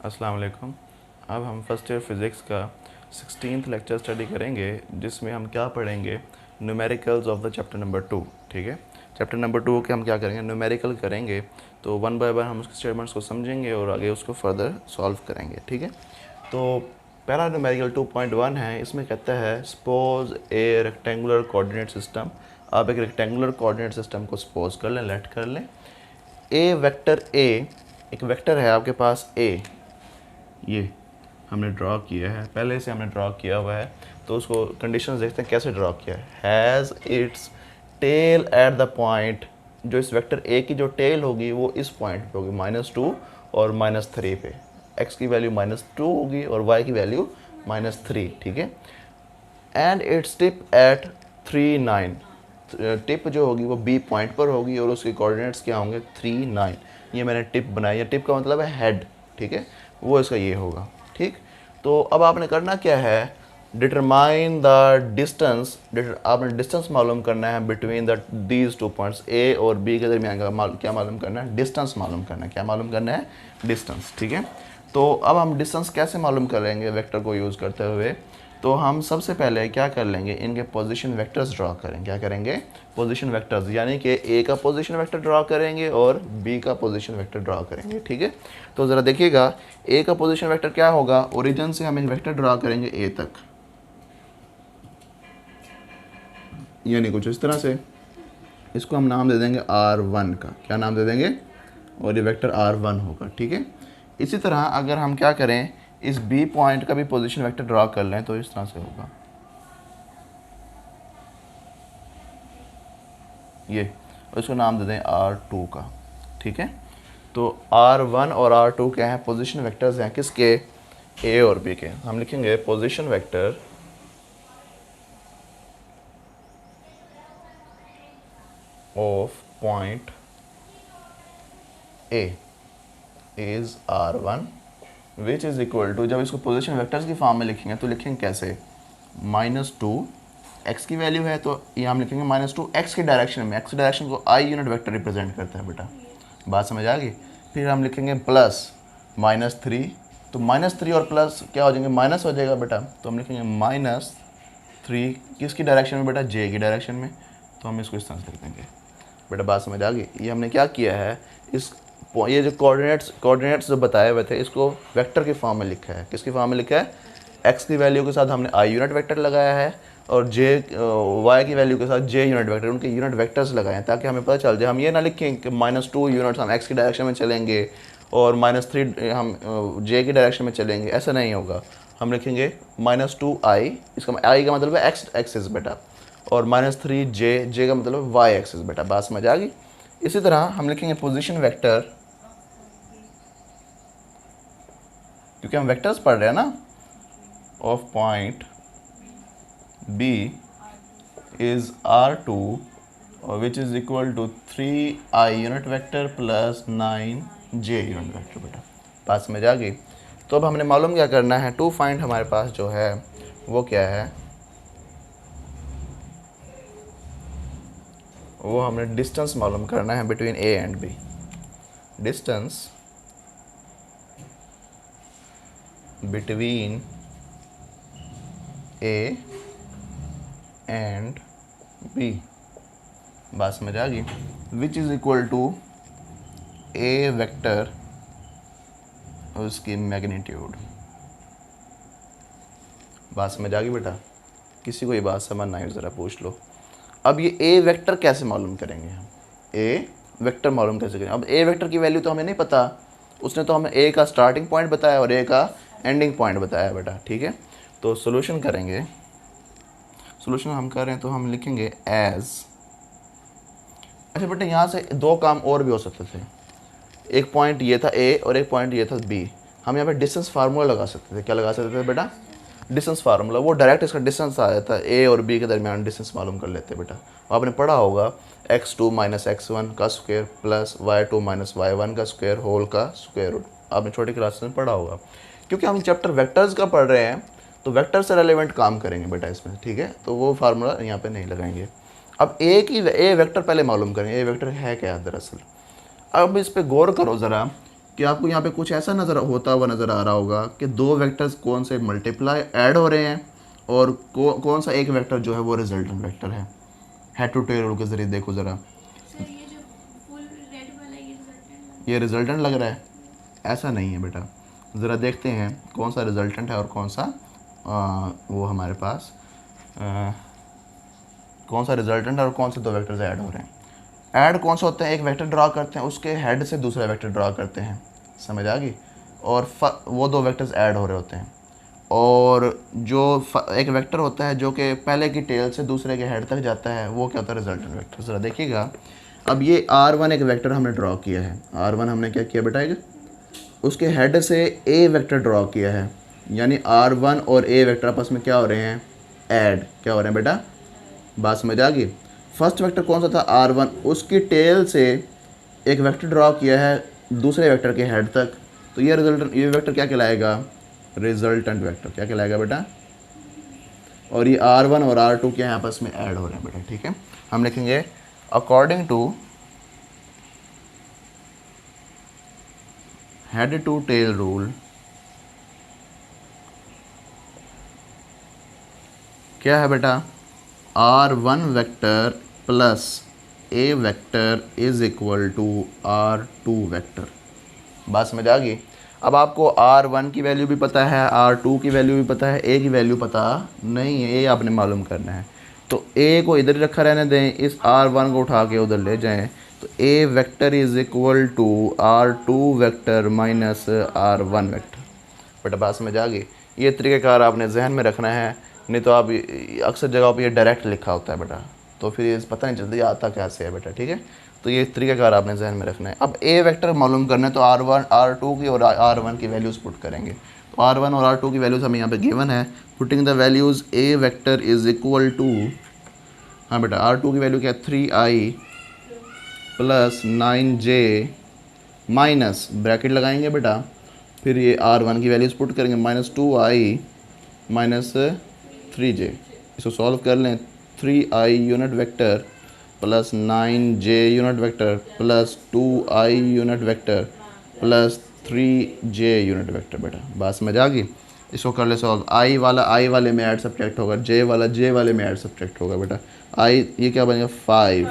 अस्सलाम वालेकुम। अब हम फर्स्ट ईयर फिज़िक्स का 16th लेक्चर स्टडी करेंगे, जिसमें हम क्या पढ़ेंगे, numericals of the chapter number 2। ठीक है, चैप्टर नंबर 2 के हम क्या करेंगे, न्यूमेरिकल करेंगे। तो वन बाय वन हम उसके स्टेटमेंट्स को समझेंगे और आगे उसको फर्दर सॉल्व करेंगे। ठीक है, तो पहला न्यूमेरिकल 2.1 है। इसमें कहता है सपोज ए रेक्टेंगुलर कोऑर्डिनेट सिस्टम। आप एक रेक्टेंगुलर कोऑर्डिनेट सिस्टम को सपोज कर लें, लेट कर लें। ए वेक्टर ए, एक वेक्टर है आपके पास ए, ये हमने ड्रॉ किया है, पहले से हमने ड्रॉ किया हुआ है। तो उसको कंडीशंस देखते हैं कैसे ड्रॉ किया है। Has its tail at the point, जो इस वेक्टर ए की जो टेल होगी वो इस पॉइंट पे होगी -2 और -3 पे। एक्स की वैल्यू -2 होगी और वाई की वैल्यू -3। ठीक है, and its tip at 3, 9। Tip जो होगी वो बी पॉइंट पर होगी और उसके कोऑर्डिनेट्स क्या होंगे 3, 9। ये मैंने टिप बनाई है, टिप का मतलब है हेड। ठीक है, वो इसका ये होगा। ठीक, तो अब आपने करना क्या है, डिटरमाइन द डिस्टेंस। आपने डिस्टेंस मालूम करना है बिटवीन द दीज 2 पॉइंट्स, ए और बी के दरमियान का क्या मालूम करना है, डिस्टेंस मालूम करना है। क्या मालूम करना है, डिस्टेंस। ठीक है, तो अब हम डिस्टेंस कैसे मालूम करेंगे वेक्टर को यूज़ करते हुए। तो हम सबसे पहले क्या कर लेंगे, इनके पोजीशन वेक्टर्स ड्रॉ करेंगे। क्या करेंगे, पोजीशन वेक्टर्स, यानी कि ए का पोजीशन वेक्टर ड्रॉ करेंगे और बी का पोजीशन वेक्टर ड्रॉ करेंगे। ठीक है, तो ज़रा देखिएगा, ए का पोजीशन वेक्टर क्या होगा, ओरिजिन से हम एक वेक्टर ड्रॉ करेंगे ए तक, यानी कुछ इस तरह से। इसको हम नाम दे देंगे R1 का। क्या नाम दे देंगे, और ये वेक्टर R1 होगा। ठीक है, इसी तरह अगर हम क्या करें, इस बी पॉइंट का भी पोजीशन वेक्टर ड्रॉ कर लें तो इस तरह से होगा ये, और इसको नाम दे दें R2 का। ठीक है, तो R1 और R2 क्या हैं, पोजीशन वेक्टर्स हैं किसके, ए और बी के। हम लिखेंगे position vector of point A is R1 which is equal to, जब इसको पोजीशन वेक्टर्स की फॉर्म में लिखेंगे तो लिखेंगे कैसे, -2 एक्स की वैल्यू है तो ये हम लिखेंगे -2 एक्स की डायरेक्शन में। एक्स की डायरेक्शन को आई यूनिट वेक्टर रिप्रेजेंट करता है बेटा, बात समझ आ गई। फिर हम लिखेंगे प्लस -3, तो -3 और प्लस क्या हो जाएंगे, माइनस हो जाएगा बेटा। तो हम लिखेंगे -3 किसकी डायरेक्शन में बेटा, जे की डायरेक्शन में। तो हम इसको इस तरह से लिख देंगे बेटा, बात समझ आ गई। ये हमने क्या किया है, ये जो कोऑर्डिनेट्स जो बताए हुए थे इसको वेक्टर की फॉर्म में लिखा है। किसकी फॉर्म में लिखा है, एक्स की वैल्यू के साथ हमने आई यूनिट वेक्टर लगाया है और जे वाई की वैल्यू के साथ जे यूनिट वेक्टर, उनके यूनिट वेक्टर्स लगाए हैं ताकि हमें पता चल जाए। हम ये ना लिखें कि -2 यूनिट्स हम एक्स की डायरेक्शन में चलेंगे और -3 हम जे की डायरेक्शन में चलेंगे, ऐसा नहीं होगा। हम लिखेंगे -2i, इसका आई का मतलब है एक्स एक्सिस बेटा, और -3j, जे का मतलब वाई एक्सिस बेटा, बात समझ आ गई। इसी तरह हम लिखेंगे पोजीशन वेक्टर, क्योंकि हम वेक्टर्स पढ़ रहे हैं ना, of point B is R2 which is equal to 3i unit vector plus 9j unit vector बेटा, बात समझ आ गई। तो अब हमने मालूम क्या करना है, टू फाइंड हमारे पास जो है वो क्या है, वो हमने डिस्टेंस मालूम करना है between A and B. Distance between A and B, बात समझ आ गई, which is equal to A vector और उसकी मैग्नीट्यूड। बात समझ आ गई बेटा, किसी को ये बात समझ ना आए ज़रा पूछ लो। अब ये ए वेक्टर कैसे मालूम करेंगे हम, ए वेक्टर मालूम कैसे करेंगे। अब ए वेक्टर की वैल्यू तो हमें नहीं पता, उसने तो हमें ए का स्टार्टिंग पॉइंट बताया और ए का एंडिंग पॉइंट बताया बेटा। ठीक है, तो सोल्यूशन करेंगे, सोल्यूशन हम कर रहे हैं तो हम लिखेंगे एज, अच्छा बेटा यहाँ से दो काम और भी हो सकते थे, एक पॉइंट ये था ए और एक पॉइंट ये था बी। हम यहाँ पे डिस्टेंस फार्मूला लगा सकते थे। क्या लगा सकते थे बेटा, डिस्टेंस फार्मूला, वो डायरेक्ट इसका डिस्टेंस आ जाता है, ए और बी के दरमियान डिस्टेंस मालूम कर लेते बेटा। आपने पढ़ा होगा x2 - x1 का स्क्वायर प्लस y2 - y1 का स्क्वायर होल का स्क्वायर रूट, आपने छोटी क्लास में पढ़ा होगा। क्योंकि हम चैप्टर वेक्टर्स का पढ़ रहे हैं तो वेक्टर से रेलेवेंट काम करेंगे बेटा इसमें। ठीक है, तो वो फार्मूला यहाँ पे नहीं लगाएंगे। अब ए वेक्टर पहले मालूम करें, ए वेक्टर है क्या दरअसल। अब इस पे गौर करो ज़रा कि आपको यहाँ पे कुछ ऐसा होता हुआ नज़र आ रहा होगा कि दो वेक्टर्स कौन से मल्टीप्लाई ऐड हो रहे हैं और कौन सा एक वेक्टर जो है वो रिजल्टेंट वेक्टर है। हेड टू टेल रूल के ज़रिए देखो ज़रा, ये रिजल्टेंट लग रहा है, ऐसा नहीं है बेटा। ज़रा देखते हैं कौन सा रिजल्टेंट है और कौन सा वो हमारे पास कौन सा रिजल्टेंट है और कौन से दो वेक्टर्स ऐड हो रहे हैं। ऐड कौन सा होता है, एक वेक्टर ड्रा करते हैं, उसके हेड से दूसरा वेक्टर ड्रा करते हैं, समझ आ गई, और वो दो वेक्टर्स ऐड हो रहे होते हैं। और जो एक वेक्टर होता है जो कि पहले की टेल से दूसरे के हेड तक जाता है, वो क्या होता है, रिजल्टेंट वेक्टर। ज़रा देखिएगा, अब ये R1 एक वेक्टर हमने ड्रॉ किया है। R1 हमने क्या किया बेटा, उसके हेड से ए वेक्टर ड्रॉ किया है, यानी R1 और ए वेक्टर आपस में क्या हो रहे हैं, ऐड। क्या हो रहे हैं बेटा, बात समझ आ गई। फर्स्ट वेक्टर कौन सा था, R1, उसकी टेल से एक वेक्टर ड्रॉ किया है दूसरे वेक्टर के हेड तक, तो ये वेक्टर क्या कहलाएगा, रिजल्टेंट वेक्टर। क्या कहलाएगा बेटा, और ये R1 और R2 क्या है, आपस में ऐड हो रहे हैं बेटा, ठीक है। हम लिखेंगे according to head to tail rule, क्या है बेटा, R1 vector plus A vector is equal to R2 vector. बात समझ आ गई। अब आपको R1 की वैल्यू भी पता है, R2 की वैल्यू भी पता है, ए की वैल्यू पता नहीं है, ये आपने मालूम करना है। तो ए को इधर रखा रहने दें, इस R1 को उठा के उधर ले जाएं, तो a vector is equal to R2 vector minus R1 vector. बेटा बात समझ आ गई। ये तरीक़ेकार आपने जहन में रखना है, नहीं तो आप अक्सर जगहों पे ये डायरेक्ट लिखा होता है बेटा, तो फिर ये पता नहीं चलती आता कैसे है बेटा, ठीक है। तो ये तरीक़ाकार आपने जहन में रखना है। अब ए वेक्टर मालूम करना है तो R1 R2 की और R1 की वैल्यूज़ पुट करेंगे। तो R1 और R2 की वैल्यूज़ हमें यहाँ पे गिवन है। Putting the values, A vector is equal to, हाँ बेटा R2 की वैल्यू क्या है, 3i plus 9j minus bracket लगाएंगे बेटा, फिर ये R1 की वैल्यूज़ पुट करेंगे, माइनस 2i माइनस 3j। इसको सॉल्व कर लें, 3i unit vector plus 9j unit vector plus 2i unit vector plus 3j unit vector. बेटा बात समझ आ गई। इसको कर ले सॉल्व, i वाला i वाले में ऐड सब्ट्रैक्ट होगा, j वाला j वाले में ऐड सब्ट्रैक्ट होगा। बेटा i ये क्या बनेगा, 5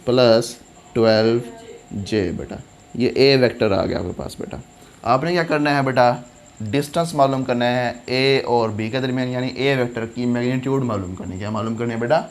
प्लस 12j। बेटा ये a वेक्टर आ गया आपके पास। बेटा आपने क्या करना है बेटा, डिस्टेंस मालूम करना है a और b के दरमियान, यानी a वेक्टर की मैग्नीट्यूड मालूम करनी है। क्या मालूम करनी है बेटा,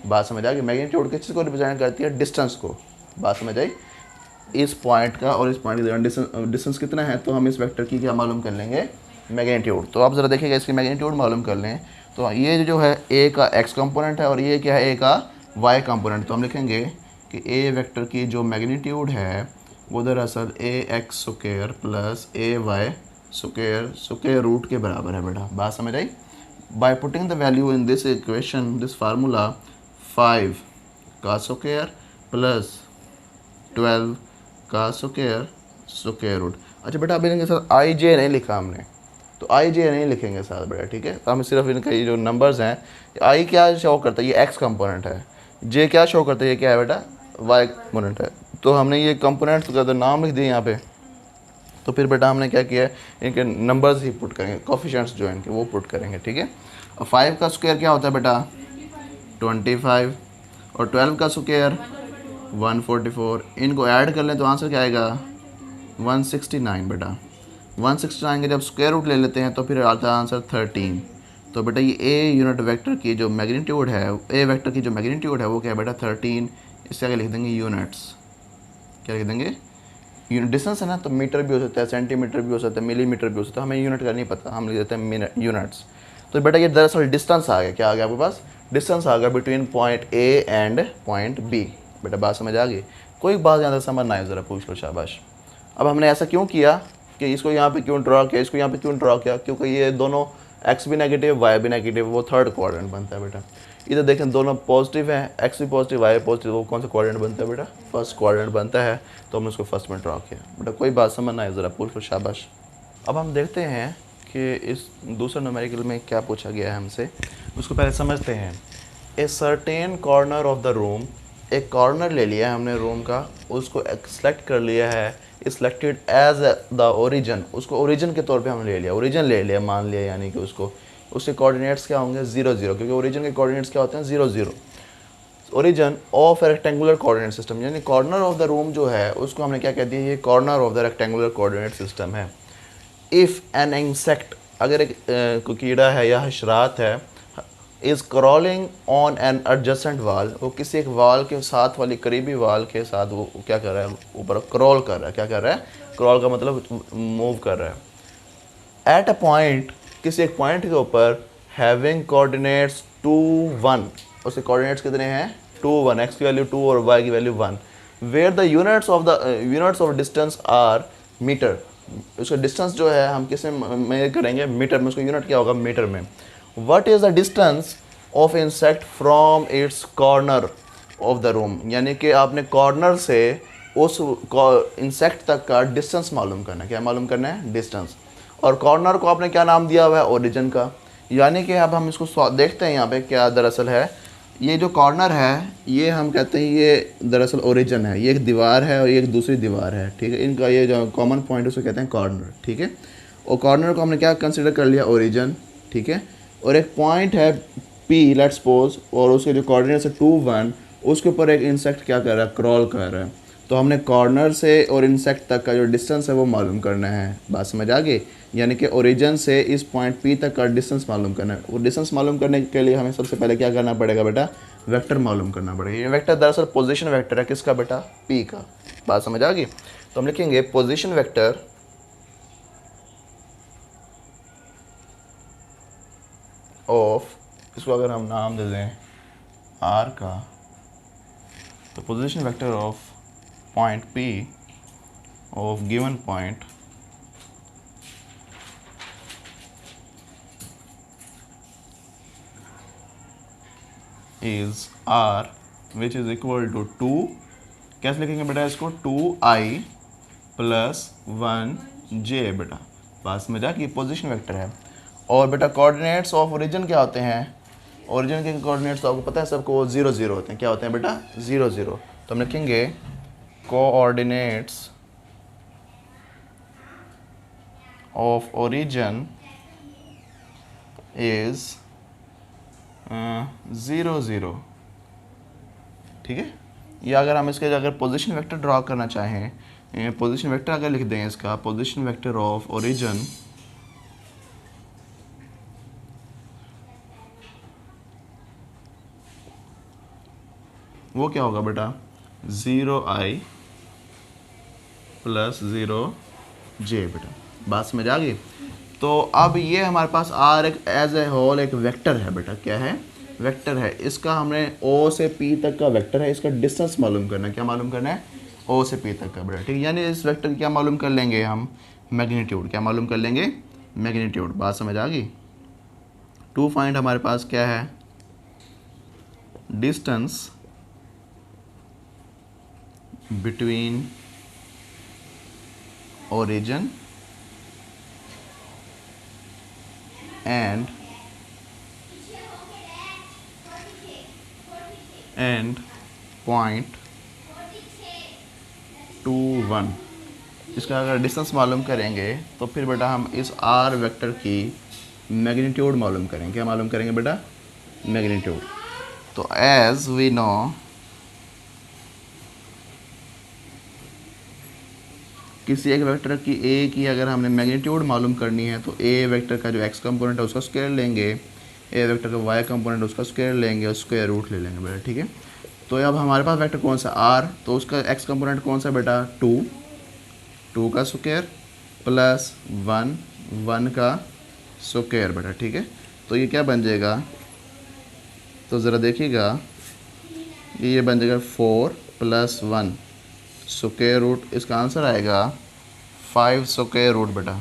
बात समझ आ गई। मैग्नीट्यूड किस चीज़ को रिप्रेजेंट करती है, डिस्टेंस को। बात समझ आई। इस पॉइंट का और इस पॉइंट के दरमियान डिस्टेंस कितना है, तो हम इस वेक्टर की क्या मालूम कर लेंगे, मैग्नीट्यूड। तो आप ज़रा देखिएगा, इसकी मैग्नीट्यूड मालूम कर लें। तो ये जो है a का x कंपोनेंट है और ये क्या है, a का y कंपोनेंट। तो हम लिखेंगे कि a वेक्टर की जो मैग्नीट्यूड है वो दरअसल ax square plus ay square root के बराबर है। बेटा बात समझ आई। By putting the value in this equation, this formula, 5 का स्क्वायर प्लस 12 का स्क्वायर रूट। अच्छा बेटा अभी इनके साथ आई जे नहीं लिखा हमने, तो आई जे नहीं लिखेंगे साथ बेटा, ठीक है। तो हम सिर्फ इनका ये जो नंबर्स हैं, आई क्या शो करता है, ये एक्स कंपोनेंट है, जे क्या शो करता है, ये क्या है बेटा, वाई कंपोनेंट है। तो हमने ये कंपोनेंट्स का नाम लिख दिए यहाँ पे। तो फिर बेटा हमने क्या किया है, इनके नंबर्स ही पुट करेंगे, कोफिशिएंट्स जो इनके वो पुट करेंगे, ठीक है। और 5 का स्क्वायर क्या होता है बेटा, 25, और 12 का स्क्वायर 144। इनको ऐड कर लें तो आंसर क्या आएगा, 169। बेटा 169 के जब स्क्वायर रूट ले लेते हैं तो फिर आता है आंसर 13। तो बेटा ये ए यूनिट वेक्टर की जो मैग्नीट्यूड है, ए वेक्टर की जो मैग्नीट्यूड है वो क्या है बेटा, 13। इससे आगे लिख देंगे यूनिट्स। क्या लिख देंगे, यूनिट। डिस्टेंस है ना, तो मीटर भी हो सकता है, सेंटीमीटर भी हो सकता है, मिलीमीटर भी हो सकता है, हमें यूनिट का नहीं पता, हम लिख देते हैं यूनिट्स। तो बेटा ये दरअसल डिस्टेंस आ गया, क्या आ गया आपके पास, डिस्टेंस आ गया between point A and point B. बेटा बात समझ आ गई। कोई बात ज़्यादा समझ ना आए ज़रा पूछ लो, शाबाश। अब हमने ऐसा क्यों किया कि इसको यहाँ पे क्यों ड्रॉ किया, इसको यहाँ पे क्यों ड्रॉ किया, क्योंकि ये दोनों एक्स भी नेगेटिव वाई भी नेगेटिव, वो थर्ड क्वाड्रेंट बनता है। बेटा इधर देखें दोनों पॉजिटिव हैं, एक्स भी पॉजिटिव वाई पॉजिटिव, वो कौन सा क्वाड्रेंट बनता है बेटा, फर्स्ट क्वाड्रेंट बनता है। तो हमने उसको फर्स्ट में ड्रॉ किया। बेटा कोई बात समझ ना आए ज़रा पूछ लो, शाबाश। अब हम देखते हैं कि इस दूसरे न्यूमेरिकल में क्या पूछा गया है हमसे, उसको पहले समझते हैं। A certain corner of the room, एक कॉर्नर ले लिया है हमने रूम का, उसको सेलेक्ट कर लिया है, सिलेक्टेड एज द ओरिजिन, उसको ओरिजिन के तौर पे हमने ले लिया, ओरिजिन ले लिया मान लिया, यानी कि उसके कोऑर्डिनेट्स क्या होंगे 0 0, क्योंकि ओरिजिन के कोऑर्डिनेट्स क्या होते हैं 0 0। Origin of A rectangular coordinate system, यानी कॉर्नर ऑफ द रूम जो है उसको हमने क्या कह दिया, ये corner of the rectangular coordinate system है। इफ़ एन इंसेक्ट, अगर एक कोई कीड़ा है या हशरात है, is crawling on an adjacent वाल, वो किसी एक वाल के साथ वाली करीबी वाल के साथ वो क्या कर रहा है, ऊपर क्रॉल कर रहा है, क्या कर रहा है, क्रॉल का मतलब मूव कर रहा है। एट अ पॉइंट, किसी एक पॉइंट के ऊपर, हैविंग कोऑर्डिनेट्स 2 1, उसके कोऑर्डिनेट्स कितने हैं 2 1, एक्स की वैल्यू 2 और वाई की value 1, where the units of distance are metre, उसका डिस्टेंस जो है हम किस में मेजर करेंगे, मीटर में, उसका यूनिट क्या होगा मीटर में। What is the distance of insect from its corner of the room, यानी कि आपने कॉर्नर से उस इंसेक्ट तक का डिस्टेंस मालूम करना है, क्या मालूम करना है, डिस्टेंस। और कॉर्नर को आपने क्या नाम दिया हुआ है, ओरिजिन का। यानी कि अब हम इसको देखते हैं यहाँ पे क्या दरअसल है, ये जो कॉर्नर है ये हम कहते हैं ये दरअसल ओरिजिन है, ये एक दीवार है और ये एक दूसरी दीवार है, ठीक है, इनका ये जो कॉमन पॉइंट है उसको कहते हैं कॉर्नर, ठीक है। और कॉर्नर को हमने क्या कंसिडर कर लिया, ओरिजिन, ठीक है। और एक पॉइंट है P लेट्स सपोज, और उसके जो कोऑर्डिनेट्स है 2 1, उसके ऊपर एक इंसेक्ट क्या कर रहा है, क्रॉल कर रहा है। तो हमने कॉर्नर से और इंसेक्ट तक का जो डिस्टेंस है वो मालूम करना है, बात समझ आ गई। यानी कि ओरिजिन से इस पॉइंट P तक का डिस्टेंस मालूम करना है। वो डिस्टेंस मालूम करने के लिए हमें सबसे पहले क्या करना पड़ेगा बेटा, वेक्टर मालूम करना पड़ेगा। ये वेक्टर दरअसल पोजीशन वेक्टर है, किसका बेटा, P का, बात समझ आ गई। तो हम लिखेंगे पोजीशन वेक्टर ऑफ, इसको अगर हम नाम दे दें R का, तो position vector of point P of given point is R which is equal to 2, कैसे लिखेंगे बेटा इसको, 2i प्लस 1j बेटा, बात समझ आ कि पोजीशन वेक्टर है। और बेटा कोऑर्डिनेट्स ऑफ ओरिजिन क्या होते हैं, ओरिजिन के कोऑर्डिनेट्स तो आपको पता है सबको, वो 0 0 होते हैं, क्या होते हैं बेटा 0 0। तो हम लिखेंगे कोऑर्डिनेट्स ऑफ ओरिजिन इज 0 0, ठीक है। या अगर हम इसके अगर पोजीशन वेक्टर ड्रॉ करना चाहें, पोजीशन वेक्टर अगर लिख दें इसका, पोजीशन वेक्टर ऑफ ओरिजिन वो क्या होगा बेटा, 0i प्लस 0j बेटा, बात समझ आ गई। तो अब ये हमारे पास R एक एज ए होल एक वेक्टर है बेटा, क्या है, वेक्टर है। इसका हमने O से P तक का वेक्टर है, इसका डिस्टेंस मालूम करना है, क्या मालूम करना है, O से P तक का बेटा, ठीक है। यानी इस वेक्टर क्या मालूम कर लेंगे हम, मैग्नीट्यूड, क्या मालूम कर लेंगे, मैग्नीट्यूड, बात समझ आ गई। 2 फाइंड हमारे पास क्या है, distance between origin and point 2 1, इसका अगर डिस्टेंस मालूम करेंगे तो फिर बेटा हम इस R वेक्टर की मैग्नीट्यूड मालूम करेंगे, क्या मालूम करेंगे बेटा, मैग्नीट्यूड। तो एज वी नो किसी एक वेक्टर की A की अगर हमने मैग्नीट्यूड मालूम करनी है तो A वेक्टर का जो x कंपोनेंट है उसका स्क्वायर लेंगे, A वेक्टर का y कंपोनेंट उसका स्क्वायर लेंगे और स्क्वायर रूट ले लेंगे बेटा, ठीक है। तो अब हमारे पास वेक्टर कौन सा R, तो उसका x कंपोनेंट कौन सा बेटा 2, 2 का स्क्वायर प्लस 1, 1 का स्क्वायर बेटा, ठीक है। तो ये क्या बन जाएगा, तो ज़रा देखिएगा, ये बन जाएगा 4 प्लस 1 स्क्वायर रूट, इसका आंसर आएगा 5 स्क्वायर रूट बेटा,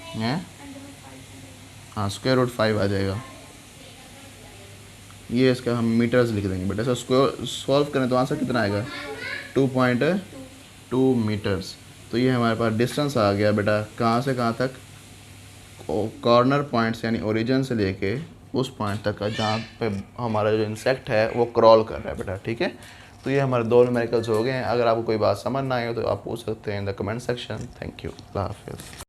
है हाँ, स्क्वायर रूट 5 आ जाएगा। ये इसका हम मीटर्स लिख देंगे बेटा, इसको सॉल्व करें तो आंसर कितना आएगा 2.2 मीटर्स। तो ये हमारे पास डिस्टेंस आ गया बेटा, कहाँ से कहाँ तक, कॉर्नर पॉइंट्स यानी ओरिजिन से लेके उस पॉइंट तक का जहाँ पे हमारा जो इंसेक्ट है वो क्रॉल कर रहा है बेटा, ठीक है। तो ये हमारे 2 न्यूमेरिकल्स हो गए हैं। अगर आपको कोई बात समझ ना आए तो आप पूछ सकते हैं in the comment section. Thank you, अल्लाह हाफिज़।